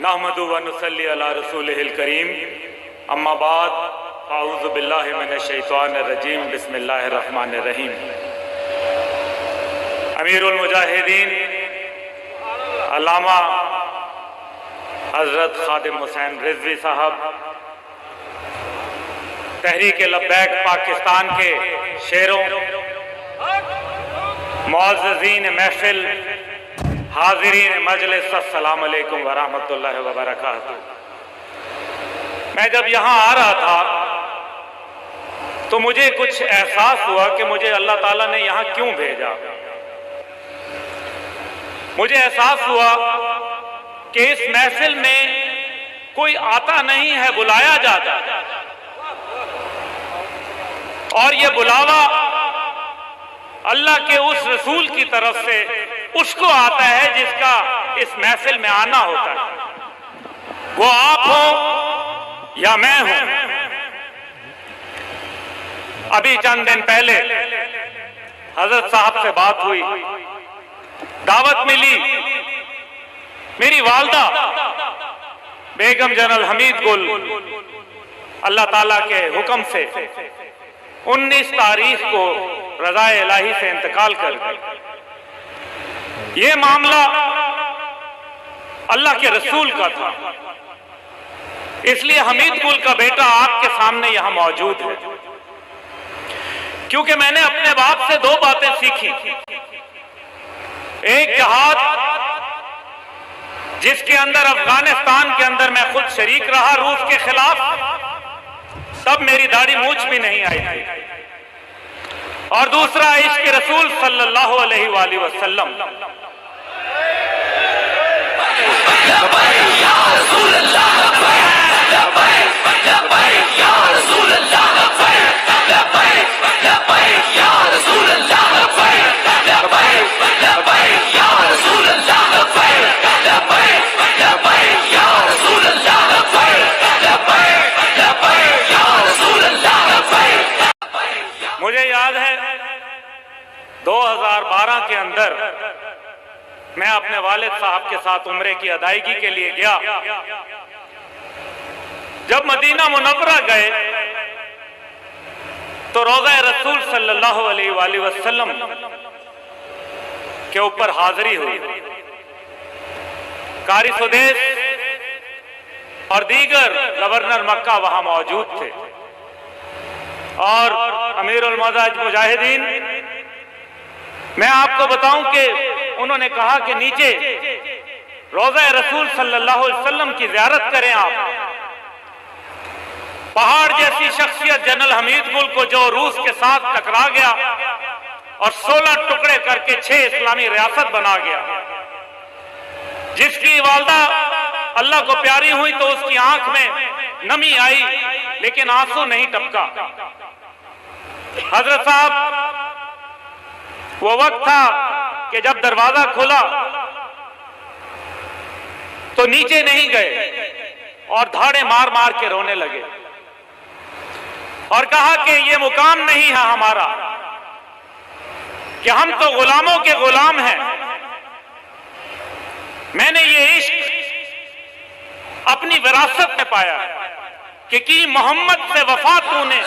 نحمدہ و نصلی علی رسولہ الکریم اما بعد اعوذ باللہ من الشیطان الرجیم بسم اللہ الرحمن الرحیم۔ امیر المجاہدین علامہ حضرت خادم حسین رضوی صاحب، تحریک لبیک پاکستان کے شیروں، معززین محفل، حاضرین مجلس، السلام علیکم ورحمۃ اللہ وبرکاتہ۔ میں جب یہاں آ رہا تھا تو مجھے کچھ احساس ہوا کہ مجھے اللہ تعالیٰ نے یہاں کیوں بھیجا۔ مجھے احساس ہوا کہ اس محفل میں کوئی آتا نہیں ہے، بلایا جاتا ہے، اور یہ بلاوا اللہ کے اس رسول کی طرف سے اس کو آتا ہے جس کا اس محفل میں آنا ہوتا ہے، وہ آپ ہوں یا میں ہوں۔ ابھی چند دن پہلے حضرت صاحب سے بات ہوئی، دعوت ملی، میری والدہ بیگم جنرل حمید گل اللہ تعالیٰ کے حکم سے 19 تاریخ کو رضا الہی سے انتقال کر گئی۔ یہ معاملہ اللہ کے رسول کا تھا، اس لیے حمید گل کا بیٹا آپ کے سامنے یہاں موجود ہے، کیونکہ میں نے اپنے باپ سے 2 باتیں سیکھی۔ ایک جہاد جس کے اندر افغانستان کے اندر میں خود شریک رہا روس کے خلاف، تب میری داڑھی مونچھ بھی نہیں آئی تھی، اور دوسرا عشق رسول صلی اللہ علیہ وآلہ وسلم۔ مجھے یاد ہے 2012 کے اندر میں اپنے والد صاحب کے ساتھ عمرے کی ادائیگی کے لیے گیا۔ جب مدینہ منورہ گئے تو روضہ رسول صلی اللہ علیہ وآلہ وسلم کے اوپر حاضری ہوئی۔ قاری سدیس اور دیگر گورنر مکہ وہاں موجود تھے، اور امیر المجاہدین، میں آپ کو بتاؤں کہ انہوں نے کہا کہ نیچے روضہ رسول صلی اللہ علیہ وسلم کی زیارت کریں آپ۔ پہاڑ جیسی شخصیت جنرل حمید گل کو جو روس کے ساتھ ٹکرا گیا اور 16 ٹکڑے کر کے 6 اسلامی ریاست بنا گیا، جس کی والدہ اللہ کو پیاری ہوئی تو اس کی آنکھ میں نمی آئی لیکن آنسو نہیں ٹپکا۔ حضرت صاحب، وہ وقت تھا کہ جب دروازہ کھلا تو نیچے نہیں گئے اور دھاڑے مار مار کے رونے لگے، اور کہا کہ یہ مقام نہیں ہے ہمارا، کہ ہم تو غلاموں کے غلام ہیں۔ میں نے یہ عشق اپنی وراثت میں پایا کہ کی محمد سے وفا تو نے۔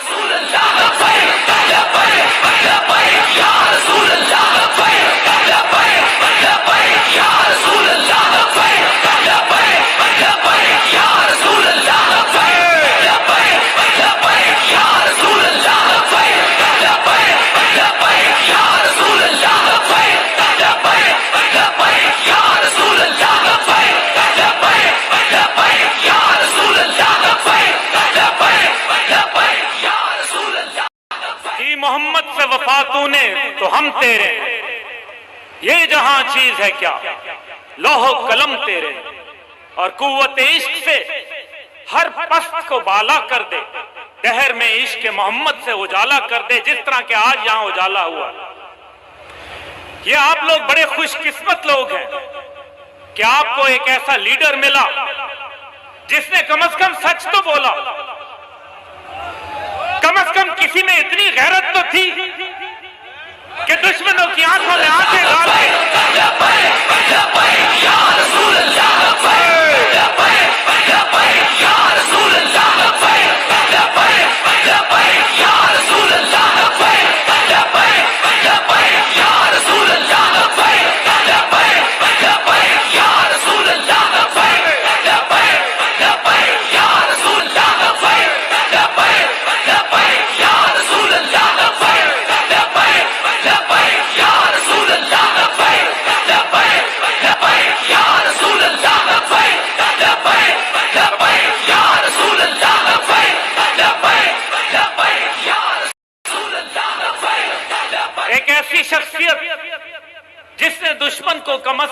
محمد سے وفا تو نے تو ہم تیرے، یہ جہاں چیز ہے کیا لوح و قلم تیرے، اور قوت عشق سے ہر پست کو بالا کر دے، دہر میں عشق محمد سے اجالا کر دے، جس طرح کہ آج یہاں اجالا ہوا۔ یہ آپ لوگ بڑے خوش قسمت لوگ ہیں کہ آپ کو ایک ایسا لیڈر ملا جس نے کم از کم سچ تو بولا، کم از کم کسی میں اتنی غیرت تو تھی کہ دشمنوں کی آنکھوں میں آنکھیں ڈال دے۔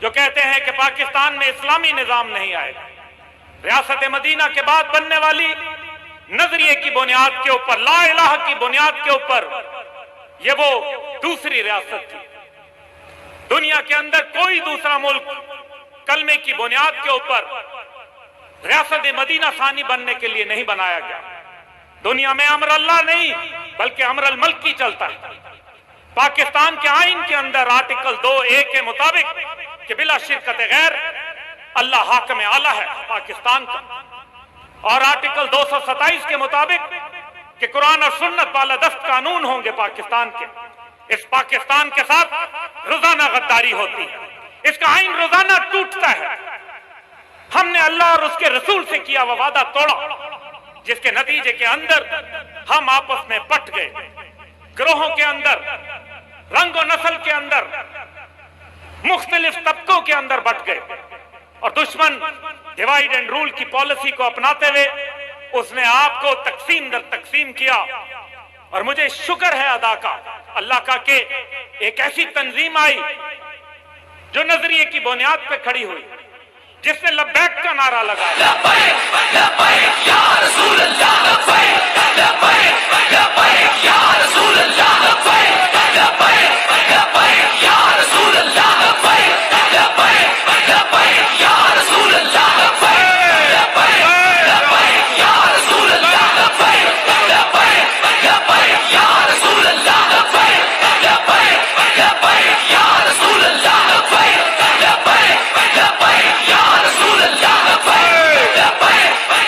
جو کہتے ہیں کہ پاکستان میں اسلامی نظام نہیں آئے گا، ریاست مدینہ کے بعد بننے والی نظریے کی بنیاد کے اوپر، لا الہ کی بنیاد کے اوپر یہ وہ دوسری ریاست تھی۔ دنیا کے اندر کوئی دوسرا ملک کلمے کی بنیاد کے اوپر ریاست مدینہ ثانی بننے کے لیے نہیں بنایا گیا۔ دنیا میں امر اللہ نہیں بلکہ امر الملک کی چلتا ہے۔ پاکستان کے آئین کے اندر آرٹیکل 2A کے مطابق کہ بلا شرکت غیر اللہ حاکم اعلیٰ ہے پاکستان کا، اور آرٹیکل 227 کے مطابق کہ قرآن اور سنت بالادست قانون ہوں گے پاکستان کے۔ اس پاکستان کے ساتھ روزانہ غداری ہوتی ہے، اس کا آئین روزانہ ٹوٹتا ہے۔ ہم نے اللہ اور اس کے رسول سے کیا وہ وعدہ توڑا، جس کے نتیجے کے اندر ہم آپس میں بٹ گئے، گروہوں کے اندر، رنگ و نسل کے اندر، مختلف طبقوں کے اندر بٹ گئے، اور دشمن ڈیوائیڈ اینڈ رول کی پالیسی کو اپناتے ہوئے اس نے آپ کو تقسیم در تقسیم کیا۔ اور مجھے شکر ہے ادا کا اللہ کا کہ ایک ایسی تنظیم آئی جو نظریے کی بنیاد پہ کھڑی ہوئی، جس نے لبیک کا نعرہ لگایا، لبیک لبیک یا رسول اللہ، لبیک لبیک لبیک یا رسول اللہ، لبیک لبیک لبیک یا رسول اللہ، لبیک لبیک لبیک یا رسول اللہ، لبیک لبیک لبیک یا رسول اللہ، لبیک لبیک لبیک یا رسول اللہ، لبیک لبیک لبیک یا رسول اللہ، لبیک لبیک لبیک یا رسول اللہ، لبیک لبیک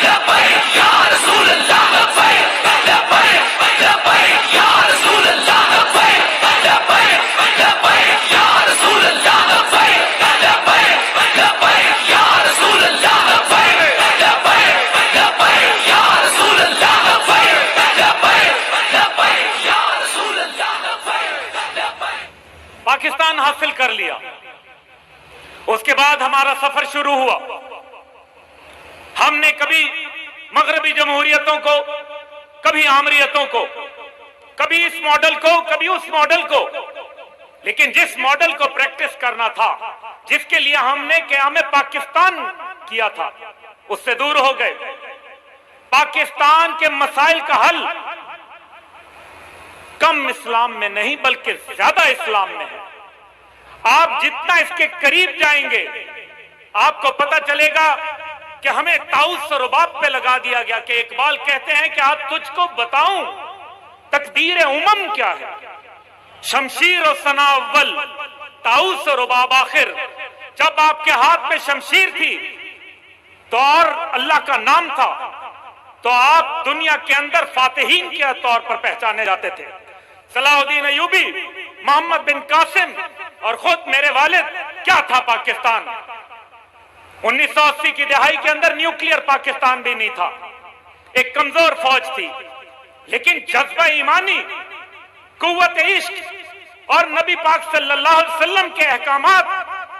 لبیک یا رسول اللہ، لبیک لبیک لبیک یا رسول اللہ، لبیک لبیک لبیک یا رسول اللہ، لبیک لبیک لبیک یا رسول اللہ، لبیک لبیک لبیک یا رسول اللہ، لبیک لبیک لبیک یا رسول اللہ، لبیک۔ پاکستان حاصل کر لیا۔ اس کے بعد ہمارا سفر شروع ہوا۔ ہم نے کبھی مغربی جمہوریتوں کو، کبھی آمریتوں کو، کبھی اس ماڈل کو، کبھی اس ماڈل کو، لیکن جس ماڈل کو پریکٹس کرنا تھا، جس کے لیے ہم نے قیام پاکستان کیا تھا، اس سے دور ہو گئے۔ پاکستان کے مسائل کا حل کم اسلام میں نہیں بلکہ زیادہ اسلام میں ہے۔ آپ جتنا اس کے قریب جائیں گے آپ کو پتہ چلے گا کہ ہمیں طاؤس و رباب پہ لگا دیا گیا کہ اقبال کہتے ہیں کہ آج تجھ کو بتاؤں تقدیر امم کیا ہے، شمشیر و ثنا اول طاؤس و رباب آخر۔ جب آپ کے ہاتھ میں شمشیر تھی تو اور اللہ کا نام تھا تو آپ دنیا کے اندر فاتحین کے طور پر پہچانے جاتے تھے۔ صلاح الدین ایوبی، محمد بن قاسم اور خود میرے والد، کیا تھا پاکستان؟ 1980 کی دہائی کے اندر نیوکلیئر پاکستان بھی نہیں تھا، ایک کمزور فوج تھی، لیکن جذبہ ایمانی، قوت عشق اور نبی پاک صلی اللہ علیہ وسلم کے احکامات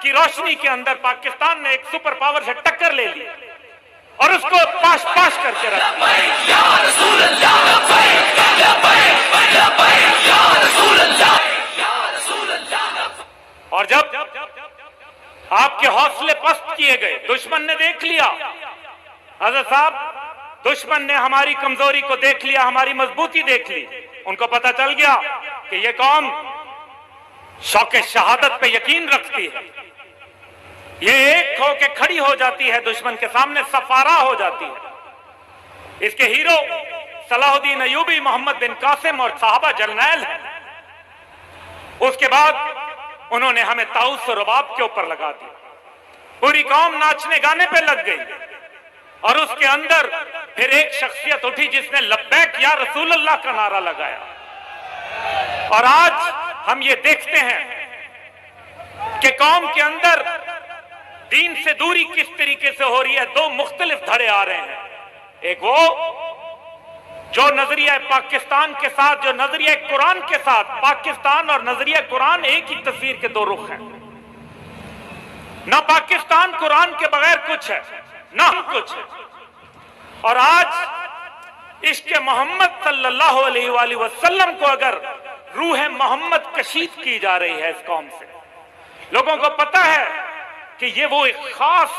کی روشنی کے اندر پاکستان نے ایک سپر پاور سے ٹکر لے لی اور اس کو پاش پاش کر کے رکھا۔ لبیک یا رسول اللہ، لبیک لبیک لبیک یا رسول اللہ، یا رسول اللہ۔ اور جب آپ کے حوصلے پست کیے گئے، دشمن نے دیکھ لیا، حضرت صاحب دشمن نے ہماری کمزوری کو دیکھ لیا، ہماری مضبوطی دیکھ لی، ان کو پتہ چل گیا کہ یہ قوم شوق شہادت پہ یقین رکھتی ہے، یہ ایک ہو کے کھڑی ہو جاتی ہے، دشمن کے سامنے سفارہ ہو جاتی ہے۔ اس کے ہیرو صلاح الدین ایوبی، محمد بن قاسم اور صحابہ جرنیل ہیں۔ اس کے بعد انہوں نے ہمیں طاؤس و رباب کے اوپر لگا دیا، پوری قوم ناچنے گانے پہ لگ گئی، اور اس کے اندر پھر ایک شخصیت اٹھی جس نے لبیک یا رسول اللہ کا نعرہ لگایا۔ اور آج ہم یہ دیکھتے ہیں کہ قوم کے اندر دین سے دوری کس طریقے سے ہو رہی ہے۔ دو مختلف دھڑے آ رہے ہیں، ایک وہ جو نظریہ پاکستان کے ساتھ، جو نظریہ قرآن کے ساتھ، پاکستان اور نظریہ قرآن ایک ہی تصویر کے دو رخ ہیں، نہ پاکستان قرآن کے بغیر کچھ ہے نہ ہم کچھ ہے۔ اور آج عشق محمد صلی اللہ علیہ وآلہ وسلم کو اگر روح محمد کشید کی جا رہی ہے اس قوم سے، لوگوں کو پتہ ہے کہ یہ وہ ایک خاص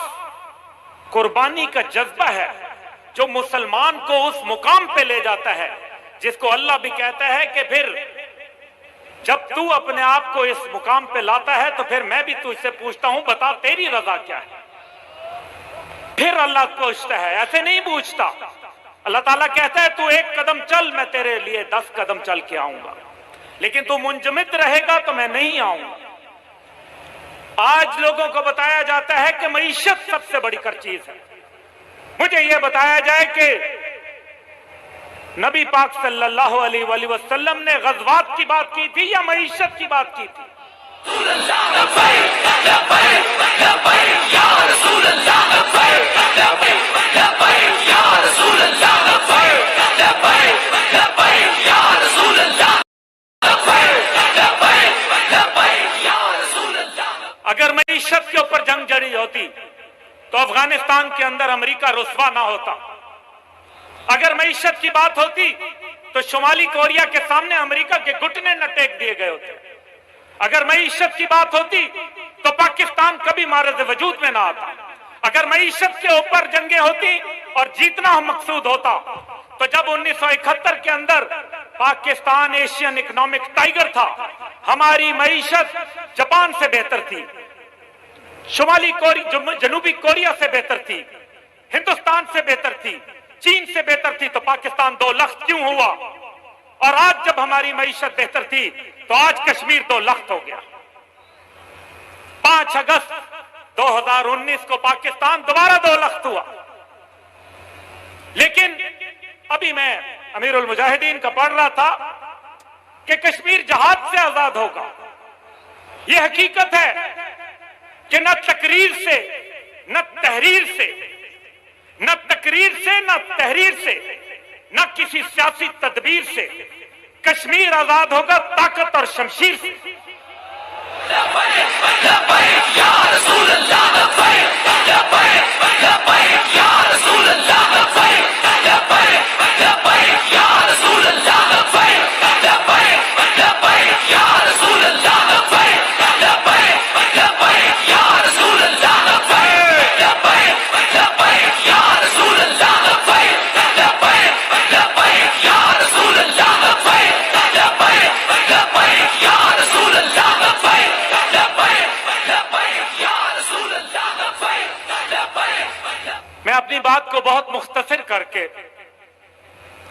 قربانی کا جذبہ ہے جو مسلمان کو اس مقام پہ لے جاتا ہے جس کو اللہ بھی کہتا ہے کہ پھر جب تو اپنے آپ کو اس مقام پہ لاتا ہے تو پھر میں بھی تجھ سے پوچھتا ہوں بتا تیری رضا کیا ہے. پھر اللہ پوچھتا ہے, ایسے نہیں پوچھتا. اللہ تعالیٰ کہتا ہے تو ایک قدم چل, میں تیرے لیے 10 قدم چل کے آؤں گا, لیکن تو منجمد رہے گا تو میں نہیں آؤں گا. آج لوگوں کو بتایا جاتا ہے کہ معیشت سب سے بڑی چیز ہے. مجھے یہ بتایا جائے کہ نبی پاک صلی اللہ علیہ وآلہ وسلم نے غزوات کی بات کی تھی یا معیشت کی بات کی تھی؟ اگر معیشت کے اوپر جنگ جڑی ہوتی تو افغانستان کے اندر امریکہ رسوا نہ ہوتا. اگر معیشت کی بات ہوتی تو شمالی کوریا کے سامنے امریکہ کے گھٹنے نہ ٹیک دیے گئے ہوتے. اگر معیشت کی بات ہوتی تو پاکستان کبھی معرض وجود میں نہ آتا. اگر معیشت کے اوپر جنگیں ہوتی اور جیتنا ہم مقصود ہوتا تو جب 1971 کے اندر پاکستان ایشین اکنامک ٹائیگر تھا, ہماری معیشت جاپان سے بہتر تھی, جنوبی کوریا سے بہتر تھی, ہندوستان سے بہتر تھی, چین سے بہتر تھی, تو پاکستان 2 لخت کیوں ہوا؟ اور آج جب ہماری معیشت بہتر تھی تو آج کشمیر 2 لخت ہو گیا. 5 اگست 2019 کو پاکستان دوبارہ 2 لخت ہوا. لیکن ابھی میں امیر المجاہدین کا پڑھ رہا تھا کہ کشمیر جہاد سے آزاد ہوگا. یہ حقیقت ہے کہ نہ تقریر سے نہ تحریر سے نہ تقریر سے نہ تحریر سے نہ کسی سیاسی تدبیر سے کشمیر آزاد ہوگا طاقت اور شمشیر سے. میں اپنی بات کو بہت مختصر کر کے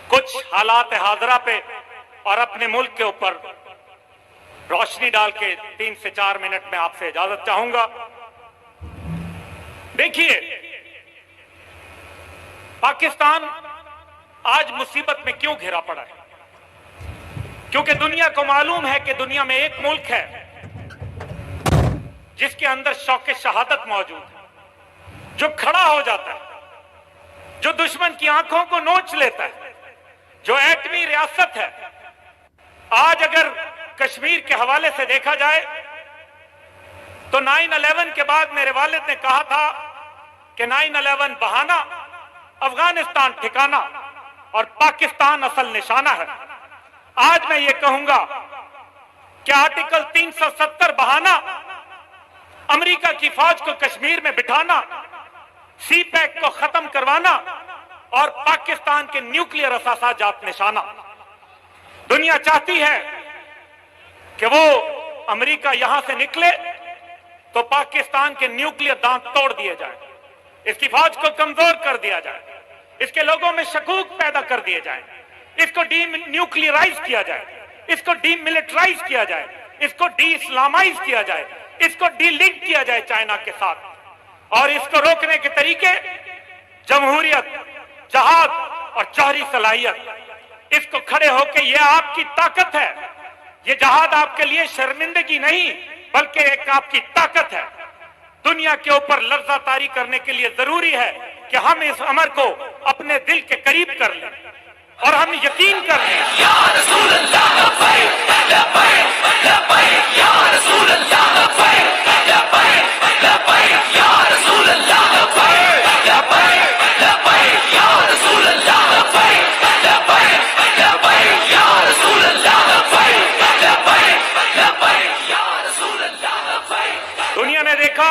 کچھ حالات حاضرہ پہ اور اپنے ملک کے اوپر روشنی ڈال کے 3 سے 4 منٹ میں آپ سے اجازت چاہوں گا. دیکھیے, پاکستان آج مصیبت میں کیوں گھرا پڑا ہے؟ کیونکہ دنیا کو معلوم ہے کہ دنیا میں ایک ملک ہے جس کے اندر شوق شہادت موجود ہے, جو کھڑا ہو جاتا ہے, جو دشمن کی آنکھوں کو نوچ لیتا ہے, جو ایٹمی ریاست ہے. آج اگر کشمیر کے حوالے سے دیکھا جائے تو 9/11 کے بعد میرے والد نے کہا تھا کہ 9/11 بہانہ, افغانستان ٹھکانہ اور پاکستان اصل نشانہ ہے. آج میں یہ کہوں گا کہ آرٹیکل 370 بہانہ, امریکہ کی فوج کو کشمیر میں بٹھانا, سی پیک کو ختم کروانا اور پاکستان کے نیوکلیئر اثاثات جات نشانہ. دنیا چاہتی ہے کہ وہ امریکہ یہاں سے نکلے تو پاکستان کے نیوکلیئر دانت توڑ دیے جائیں, اس کی فوج کو کمزور کر دیا جائے, اس کے لوگوں میں شکوک پیدا کر دیے جائیں, اس کو ڈی نیوکلیئرائز کیا جائے, اس کو ڈی ملٹرائز کیا جائے, اس کو ڈی اسلامائز کیا جائے, اس کو ڈی لنک کیا جائے چائنا کے ساتھ. اور اس کو روکنے کے طریقے جمہوریت, جہاد اور جوہری صلاحیت. اس کو کھڑے ہو کے یہ آپ کی طاقت ہے, یہ جہاد آپ کے لیے شرمندگی نہیں بلکہ ایک آپ کی طاقت ہے. دنیا کے اوپر لرزہ طاری کرنے کے لیے ضروری ہے کہ ہم اس امر کو اپنے دل کے قریب کر لیں اور ہم یقین کر لیں. یا رسول اللہ لبیک لبیک لبیک یا رسول اللہ لبیک لبیک لبیک یا رسول اللہ لبیک لبیک لبیک یا رسول اللہ لبیک لبیک لبیک یا رسول اللہ لبیک لبیک لبیک یا رسول اللہ لبیک. دنیا نے دیکھا